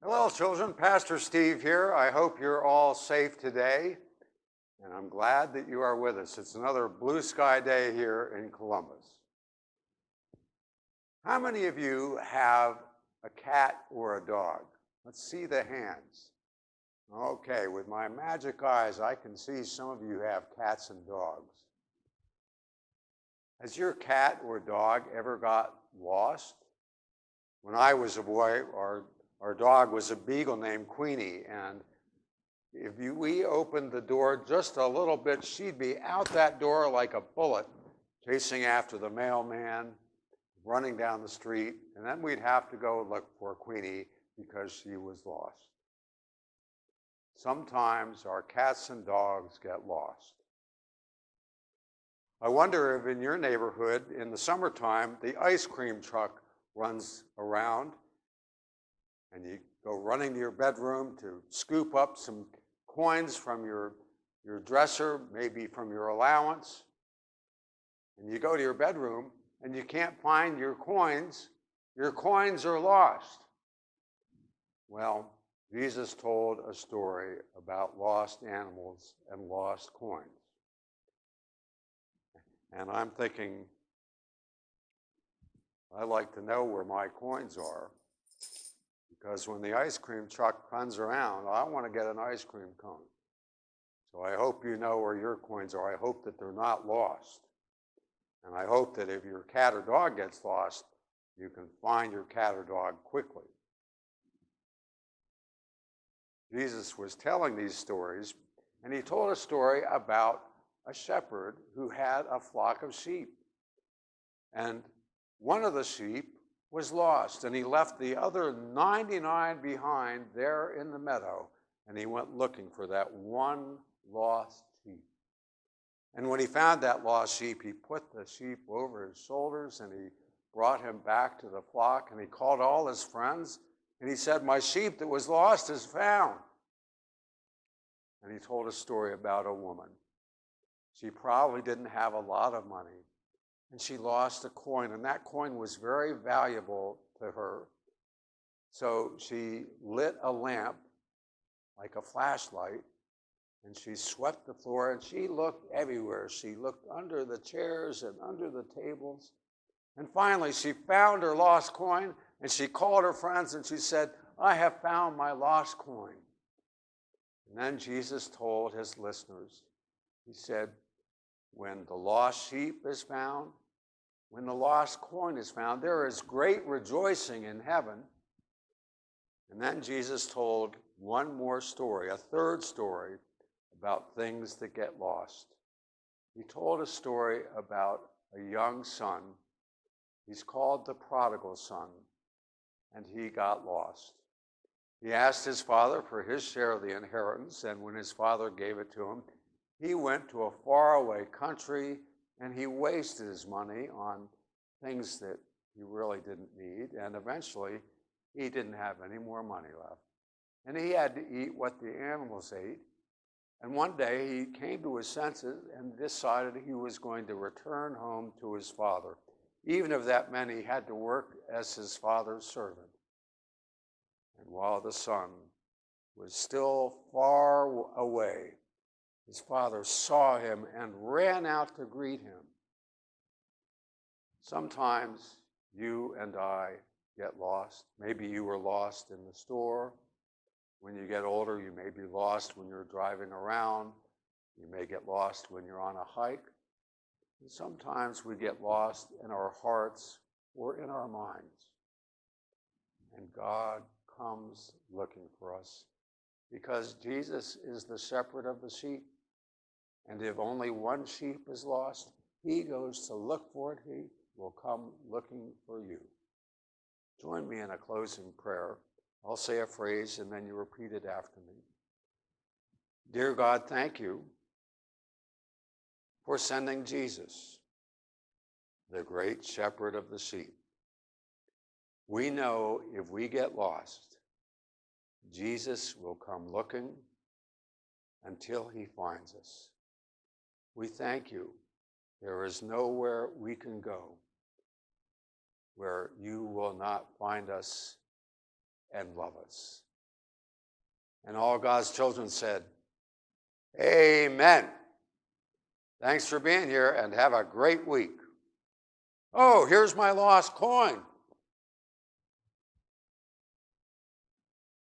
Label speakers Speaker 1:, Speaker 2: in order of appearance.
Speaker 1: Hello, children. Pastor Steve here. I hope you're all safe today, and I'm glad that you are with us. It's another blue sky day here in Columbus. How many of you have a cat or a dog? Let's see the hands. Okay, with my magic eyes, I can see some of you have cats and dogs. Has your cat or dog ever got lost? When I was a boy, our dog was a beagle named Queenie, and if we opened the door just a little bit, she'd be out that door like a bullet, chasing after the mailman, running down the street, and then we'd have to go look for Queenie because she was lost. Sometimes our cats and dogs get lost. I wonder if in your neighborhood, in the summertime, the ice cream truck runs around and you go running to your bedroom to scoop up some coins from your dresser, maybe from your allowance, and you go to your bedroom and you can't find your coins are lost. Well, Jesus told a story about lost animals and lost coins. And I'm thinking, I'd like to know where my coins are, because when the ice cream truck comes around, I want to get an ice cream cone. So I hope you know where your coins are. I hope that they're not lost. And I hope that if your cat or dog gets lost, you can find your cat or dog quickly. Jesus was telling these stories, and he told a story about a shepherd who had a flock of sheep. And one of the sheep was lost, and he left the other 99 behind there in the meadow, and he went looking for that one lost sheep. And when he found that lost sheep, he put the sheep over his shoulders, and he brought him back to the flock, and he called all his friends, and he said, "My sheep that was lost is found." And he told a story about a woman. She probably didn't have a lot of money, and she lost a coin, and that coin was very valuable to her. So she lit a lamp like a flashlight, and she swept the floor, and she looked everywhere. She looked under the chairs and under the tables. And finally, she found her lost coin, and she called her friends, and she said, "I have found my lost coin." And then Jesus told his listeners, he said, when the lost sheep is found, when the lost coin is found, there is great rejoicing in heaven. And then Jesus told one more story, a third story about things that get lost. He told a story about a young son. He's called the prodigal son, and he got lost. He asked his father for his share of the inheritance, and when his father gave it to him, he went to a faraway country, and he wasted his money on things that he really didn't need, and eventually he didn't have any more money left. And he had to eat what the animals ate, and one day he came to his senses and decided he was going to return home to his father, even if that meant he had to work as his father's servant. And while the son was still far away, his father saw him and ran out to greet him. Sometimes you and I get lost. Maybe you were lost in the store. When you get older, you may be lost when you're driving around. You may get lost when you're on a hike. And sometimes we get lost in our hearts or in our minds. And God comes looking for us because Jesus is the shepherd of the sheep. And if only one sheep is lost, he goes to look for it. He will come looking for you. Join me in a closing prayer. I'll say a phrase and then you repeat it after me. Dear God, thank you for sending Jesus, the great shepherd of the sheep. We know if we get lost, Jesus will come looking until he finds us. We thank you. There is nowhere we can go where you will not find us and love us. And all God's children said, Amen. Thanks for being here and have a great week. Oh, here's my lost coin.